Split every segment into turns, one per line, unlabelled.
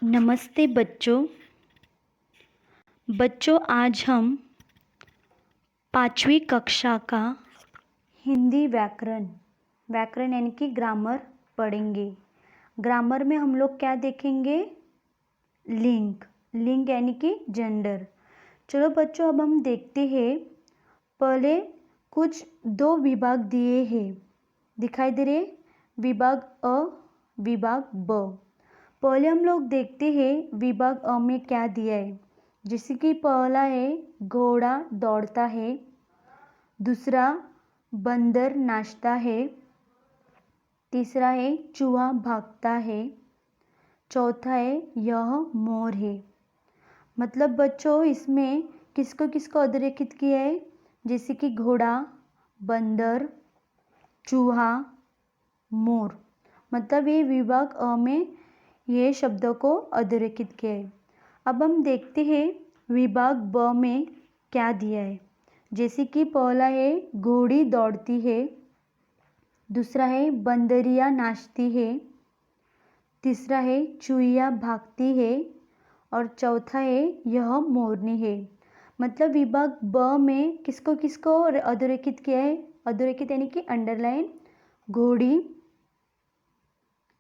नमस्ते बच्चों। आज हम 5वीं कक्षा का हिंदी व्याकरण यानी कि ग्रामर पढ़ेंगे। ग्रामर में हम लोग क्या देखेंगे? लिंग यानी कि जेंडर। चलो बच्चों, अब हम देखते हैं। पहले कुछ 2 विभाग दिए हैं, दिखाई दे रहे? विभाग अ, विभाग ब। पहले हम लोग देखते हैं विभाग अ में क्या दिया है। जैसे कि पहला है घोड़ा दौड़ता है, दूसरा बंदर नाचता है, तीसरा है चूहा भागता है, चौथा है यह मोर है। मतलब बच्चों, इसमें किसको किसको अधोरेखित किया है? जैसे कि घोड़ा, बंदर, चूहा, मोर। मतलब ये विभाग अ में ये शब्दों को अधोरेखित किया है। अब हम देखते हैं विभाग ब में क्या दिया है। जैसे कि पहला है घोड़ी दौड़ती है, दूसरा है बंदरिया नाचती है, तीसरा है चूहिया भागती है और चौथा है यह मोरनी है। मतलब विभाग ब में किसको किसको अधोरेखित किया है? अधोरेखित यानी कि अंडरलाइन। घोड़ी,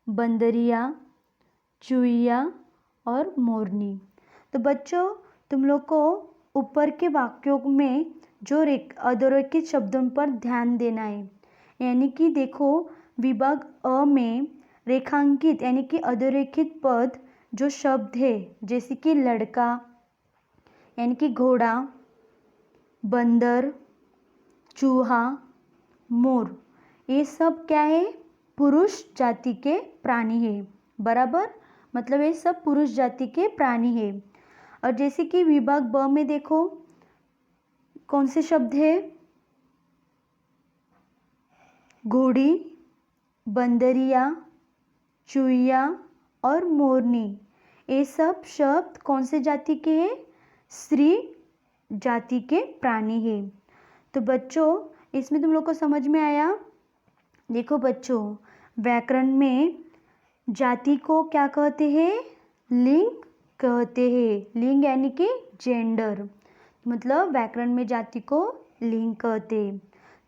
बंदरिया, चूहिया और मोरनी। तो बच्चों, तुम लोग को ऊपर के वाक्यों में जो अधोरेखित शब्दों पर ध्यान देना है। यानी कि देखो, विभाग अ में रेखांकित यानी कि अधोरेखित पद जो शब्द है, जैसे कि लड़का यानी कि घोड़ा, बंदर, चूहा, मोर, ये सब क्या है? पुरुष जाति के प्राणी है। बराबर? मतलब ये सब पुरुष जाति के प्राणी है। और जैसे कि विभाग ब में देखो कौन से शब्द है? घोड़ी, बंदरिया, चूहिया और मोरनी। ये सब शब्द कौन से जाति के हैं? स्त्री जाति के प्राणी है। तो बच्चों, इसमें तुम लोग को समझ में आया? देखो बच्चों, व्याकरण में जाति को क्या कहते हैं? लिंग कहते हैं। लिंग यानी कि जेंडर। मतलब व्याकरण में जाति को लिंग कहते हैं।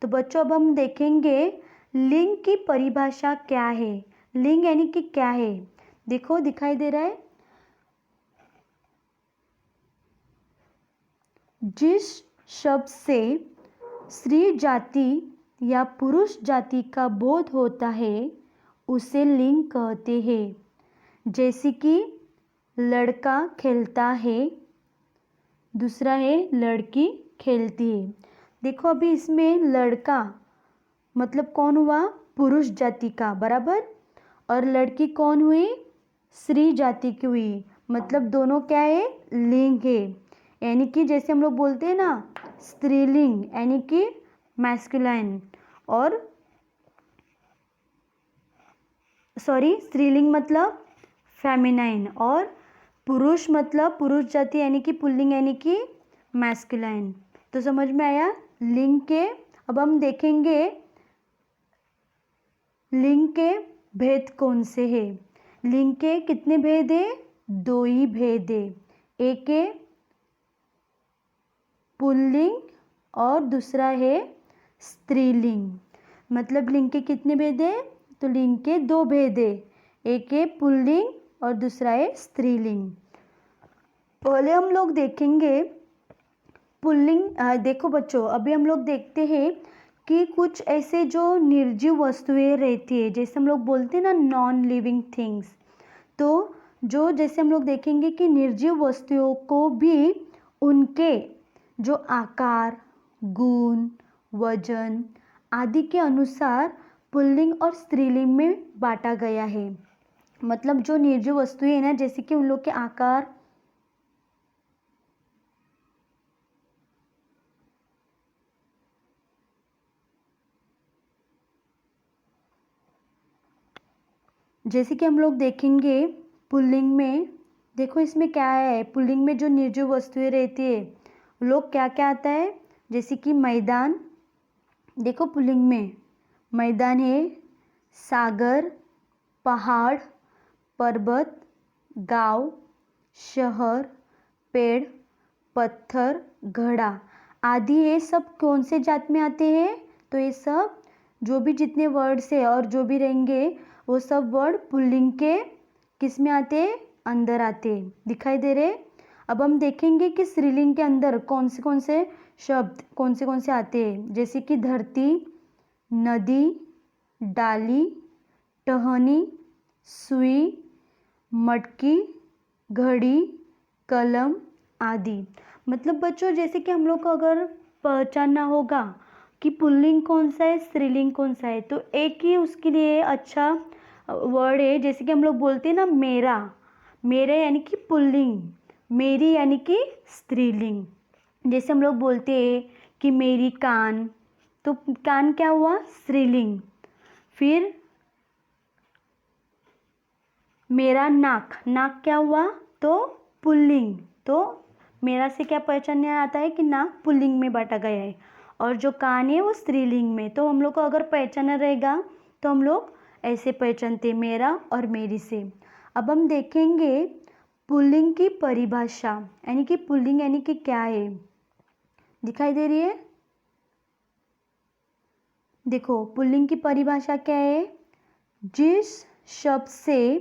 तो बच्चों, अब हम देखेंगे लिंग की परिभाषा क्या है। लिंग यानी कि क्या है? देखो, दिखाई दे रहा है। जिस शब्द से स्त्री जाति या पुरुष जाति का बोध होता है उसे लिंग कहते हैं। जैसे कि लड़का खेलता है, दूसरा है लड़की खेलती है। देखो, अभी इसमें लड़का मतलब कौन हुआ? पुरुष जाति का। बराबर? और लड़की कौन हुई? स्त्री जाति की हुई। मतलब दोनों क्या है? लिंग है। यानी कि जैसे हम लोग बोलते हैं ना, स्त्रीलिंग यानी कि मैस्कुलाइन, और स्त्रीलिंग मतलब फेमिनाइन, और पुरुष मतलब पुरुष जाति यानी कि पुल्लिंग यानी कि मैस्कुलाइन। तो समझ में आया लिंग के? अब हम देखेंगे लिंग के भेद कौन से हैं। लिंग के कितने भेद है? 2 ही भेद है। एक है पुल्लिंग और दूसरा है स्त्रीलिंग। मतलब लिंग के कितने भेद है? तो लिंग के 2 भेद है। एक है पुल्लिंग और दूसरा है स्त्रीलिंग। पहले हम लोग देखेंगे पुल्लिंग। देखो बच्चों, अभी हम लोग देखते हैं कि कुछ ऐसे जो निर्जीव वस्तुएं रहती है, जैसे हम लोग बोलते हैं ना नॉन लिविंग थिंग्स। तो जो जैसे हम लोग देखेंगे कि निर्जीव वस्तुओं को भी उनके जो आकार, गुण, वजन आदि के अनुसार पुल्लिंग और स्त्रीलिंग में बांटा गया है। मतलब जो निर्जीव वस्तुएं हैं ना, जैसे कि उन लोग के आकार, जैसे कि हम लोग देखेंगे पुल्लिंग में। देखो इसमें क्या है, पुल्लिंग में जो निर्जीव वस्तुएं रहती है लोग क्या क्या आता है? जैसे कि मैदान। देखो पुल्लिंग में मैदान है, सागर, पहाड़, पर्वत, गांव, शहर, पेड़, पत्थर, घड़ा आदि ये सब कौन से जात में आते हैं? तो ये सब जो भी जितने वर्ड्स है और जो भी रहेंगे वो सब वर्ड पुल्लिंग के किस में आते हैं? अंदर आते हैं। दिखाई दे रहे? अब हम देखेंगे कि स्त्रीलिंग के अंदर कौन से शब्द कौन से आते हैं, जैसे कि धरती, नदी, डाली, टहनी, सुई, मटकी, घड़ी, कलम आदि। मतलब बच्चों जैसे कि हम लोग को अगर पहचानना होगा कि पुल्लिंग कौन सा है, स्त्रीलिंग कौन सा है, तो एक ही उसके लिए अच्छा वर्ड है। जैसे कि हम लोग बोलते हैं ना मेरा, मेरे यानी कि पुल्लिंग, मेरी यानी कि स्त्रीलिंग। जैसे हम लोग बोलते हैं कि मेरी कान, तो कान क्या हुआ? स्त्रीलिंग। फिर मेरा नाक, नाक क्या हुआ? तो पुल्लिंग। तो मेरा से क्या पहचानने आता है कि नाक पुल्लिंग में बांटा गया है और जो कान है वो स्त्रीलिंग में। तो हम लोग को अगर पहचाना रहेगा तो हम लोग ऐसे पहचानते मेरा और मेरी से। अब हम देखेंगे पुल्लिंग की परिभाषा, यानी कि पुल्लिंग यानी कि क्या है। दिखाई दे रही है? देखो पुल्लिंग की परिभाषा क्या है? जिस शब्द से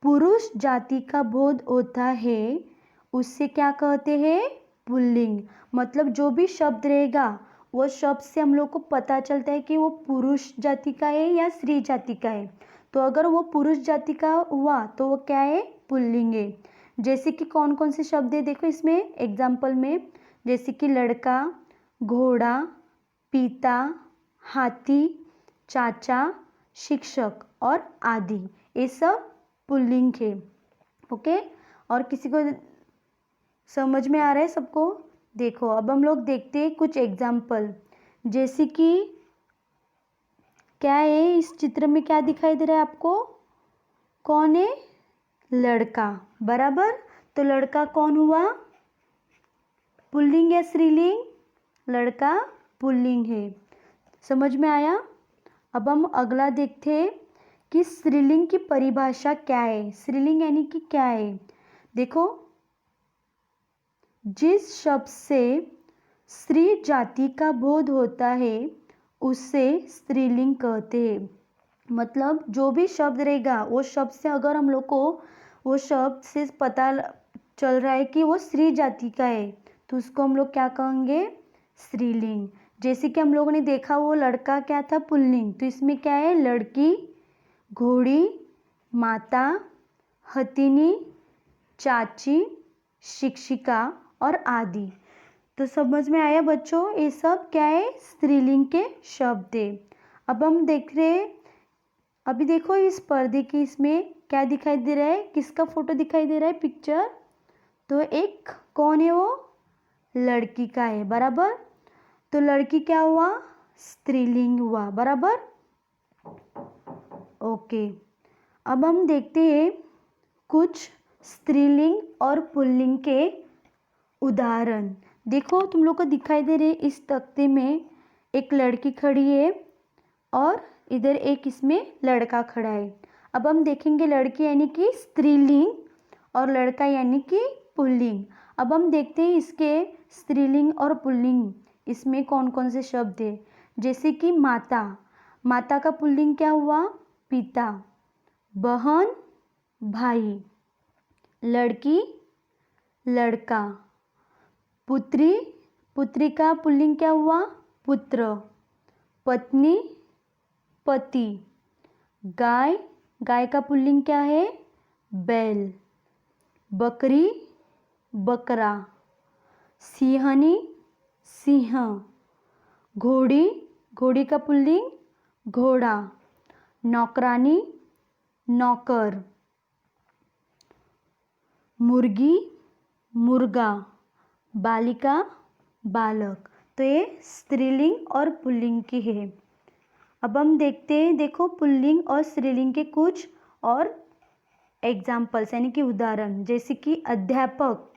पुरुष जाति का बोध होता है उससे क्या कहते हैं? पुल्लिंग। मतलब जो भी शब्द रहेगा वो शब्द से हम लोग को पता चलता है कि वो पुरुष जाति का है या स्त्री जाति का है। तो अगर वो पुरुष जाति का हुआ तो वो क्या है? पुल्लिंग है। जैसे कि कौन कौन से शब्द है देखो इसमें एग्जाम्पल में, जैसे कि लड़का, घोड़ा, पिता, हाथी, चाचा, शिक्षक और आदि, ये सब पुल्लिंग है। ओके, और किसी को समझ में आ रहा है सबको? देखो अब हम लोग देखते हैं कुछ एग्जाम्पल, जैसे कि क्या है इस चित्र में, क्या दिखाई दे रहा है आपको? कौन है? लड़का, बराबर। तो लड़का कौन हुआ? पुल्लिंग या स्त्रीलिंग? लड़का पुल्लिंग है। समझ में आया? अब हम अगला देखते हैं कि स्त्रीलिंग की परिभाषा क्या है। स्त्रीलिंग यानी कि क्या है? देखो, जिस शब्द से स्त्री जाति का बोध होता है उसे स्त्रीलिंग कहते हैं। मतलब जो भी शब्द रहेगा वो शब्द से अगर हम लोग को वो शब्द से पता चल रहा है कि वो स्त्री जाति का है तो उसको हम लोग क्या कहेंगे? स्त्रीलिंग। जैसे कि हम लोगों ने देखा वो लड़का क्या था? पुल्लिंग। तो इसमें क्या है? लड़की, घोड़ी, माता, हथिनी, चाची, शिक्षिका और आदि। तो समझ में आया बच्चों? ये सब क्या है? स्त्रीलिंग के शब्द है। अब हम देख रहे हैं, अभी देखो इस पर्दे की इसमें क्या दिखाई दे रहा है? किसका फोटो दिखाई दे रहा है? पिक्चर। तो एक कौन है वो? लड़की का है, बराबर। तो लड़की क्या हुआ? स्त्रीलिंग हुआ, बराबर। ओके, अब हम देखते हैं कुछ स्त्रीलिंग और पुल्लिंग के उदाहरण। देखो तुम लोग को दिखाई दे रहे इस तख्ते में एक लड़की खड़ी है और इधर एक इसमें लड़का खड़ा है। अब हम देखेंगे लड़की यानी कि स्त्रीलिंग और लड़का यानी कि पुल्लिंग। अब हम देखते हैं इसके स्त्रीलिंग और पुल्लिंग इसमें कौन कौन से शब्द है। जैसे कि माता, माता का पुल्लिंग क्या हुआ? पिता। बहन, भाई। लड़की, लड़का। पुत्री, पुत्री का पुल्लिंग क्या हुआ? पुत्र। पत्नी, पति। गाय, गाय का पुल्लिंग क्या है? बैल। बकरी, बकरा। सिंहनी, सिंह। घोड़ी, घोड़ी का पुल्लिंग घोड़ा। नौकरानी, नौकर। मुर्गी, मुर्गा। बालिका, बालक। तो ये स्त्रीलिंग और पुल्लिंग की है। अब हम देखते हैं, देखो पुल्लिंग और स्त्रीलिंग के कुछ और एग्जाम्पल्स यानी कि उदाहरण, जैसे कि अध्यापक,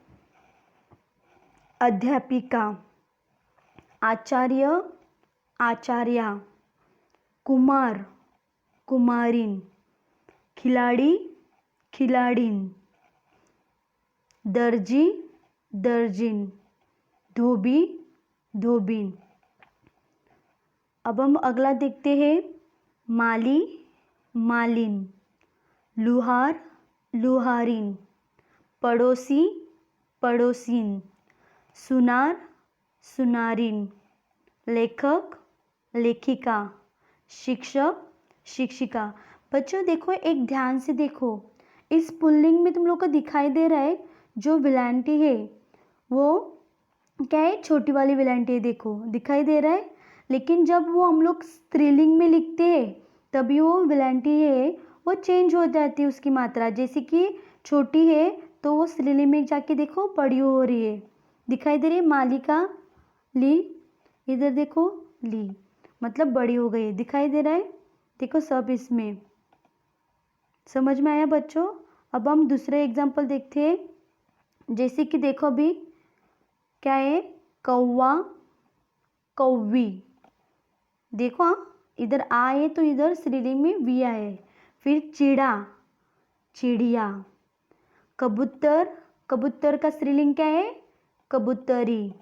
अध्यापिका। आचार्य, आचार्या। कुमार, कुमारिन। खिलाड़ी, खिलाड़िन। दर्जी दर्जिन, धोबी धोबिन। अब हम अगला देखते हैं, माली मालिन, लुहार लुहारिन, पड़ोसी पड़ोसिन, सुनार सुनारिन, लेखक लेखिका, शिक्षक शिक्षिका। बच्चों देखो, एक ध्यान से देखो, इस पुल्लिंग में तुम लोग को दिखाई दे रहा है जो विलांटी है वो क्या है, छोटी वाली विलांटी है, देखो दिखाई दे रहा है। लेकिन जब वो हम लोग स्त्रीलिंग में लिखते हैं तभी वो विलांटी है वो चेंज हो जाती है उसकी मात्रा, जैसे कि छोटी है तो वो स्त्रीलिंग में जाके देखो बड़ी हो रही है, दिखाई दे रही है। मालिका ली, इधर देखो ली, मतलब बड़ी हो गई है, दिखाई दे रहा है। देखो सब इसमें समझ में आया बच्चों। अब हम दूसरे एग्जाम्पल देखते हैं, जैसे कि देखो अभी क्या है, कौवा कौवी। देखो इधर आ है तो इधर स्त्रीलिंग में वी आए। फिर चिड़ा चिड़िया, कबूतर कबूतर का स्त्रीलिंग क्या है, कबूतरी,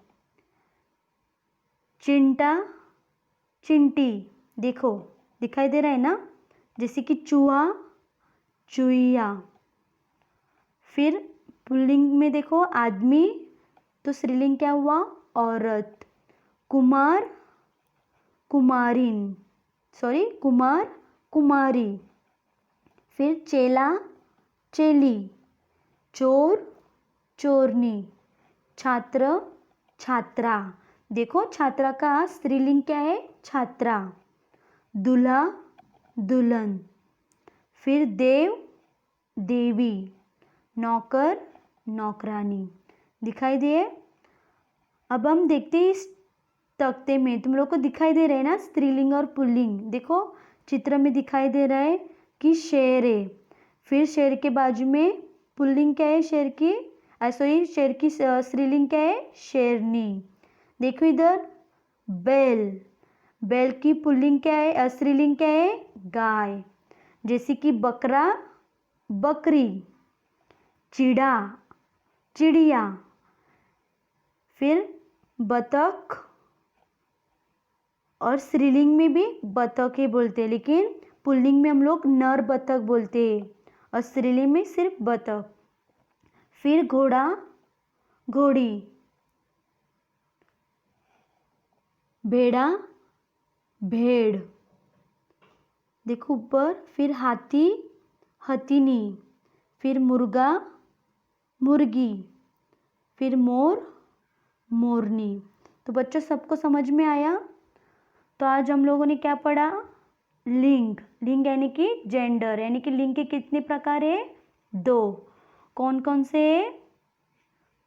चिंटा चिंटी, देखो दिखाई दे रहा है ना, जैसे कि चूहा चूहिया। फिर पुल्लिंग में देखो आदमी तो स्त्रीलिंग क्या हुआ, औरत, कुमार कुमारिन, सॉरी कुमार कुमारी। फिर चेला चेली, चोर चोरनी, छात्र छात्रा। देखो छात्रा का स्त्रीलिंग क्या है, छात्रा, दूल्हा दुल्हन। फिर देव देवी, नौकर नौकरानी, दिखाई दिए। अब हम देखते हैं इस तख्ते में, तुम लोग को दिखाई दे रहे हैं ना स्त्रीलिंग और पुल्लिंग। देखो चित्र में दिखाई दे रहा है कि शेर है, फिर शेर के बाजू में पुल्लिंग क्या है, शेर की, सॉरी शेर की स्त्रीलिंग क्या है, शेरनी। देखो इधर बैल, बैल की पुल्लिंग क्या है, स्त्रीलिंग क्या है, गाय, जैसे कि बकरा बकरी, चिड़ा चिड़िया। फिर बतख, और स्त्रीलिंग में भी बतख ही बोलते हैं, लेकिन पुल्लिंग में हम लोग नर बतख बोलते हैं और स्त्रीलिंग में सिर्फ बतख। फिर घोड़ा घोड़ी, भेड़ा भेड़, देखो ऊपर। फिर हाथी हथिनी, फिर मुर्गा मुर्गी, फिर मोर मोरनी। तो बच्चों सबको समझ में आया। तो आज हम लोगों ने क्या पढ़ा, लिंग, लिंग यानी कि जेंडर, यानी कि लिंग के कितने प्रकार है, दो। कौन कौन से,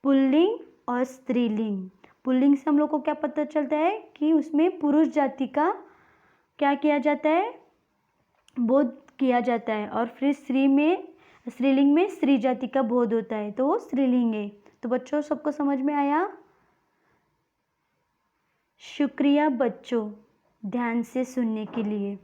पुल्लिंग और स्त्रीलिंग। पुल्लिंग से हम लोग को क्या पता चलता है कि उसमें पुरुष जाति का क्या किया जाता है, बोध किया जाता है, और फिर स्त्रीलिंग में स्त्री जाति का बोध होता है, तो वो स्त्रीलिंग है। तो बच्चों सबको समझ में आया। शुक्रिया बच्चों ध्यान से सुनने के लिए।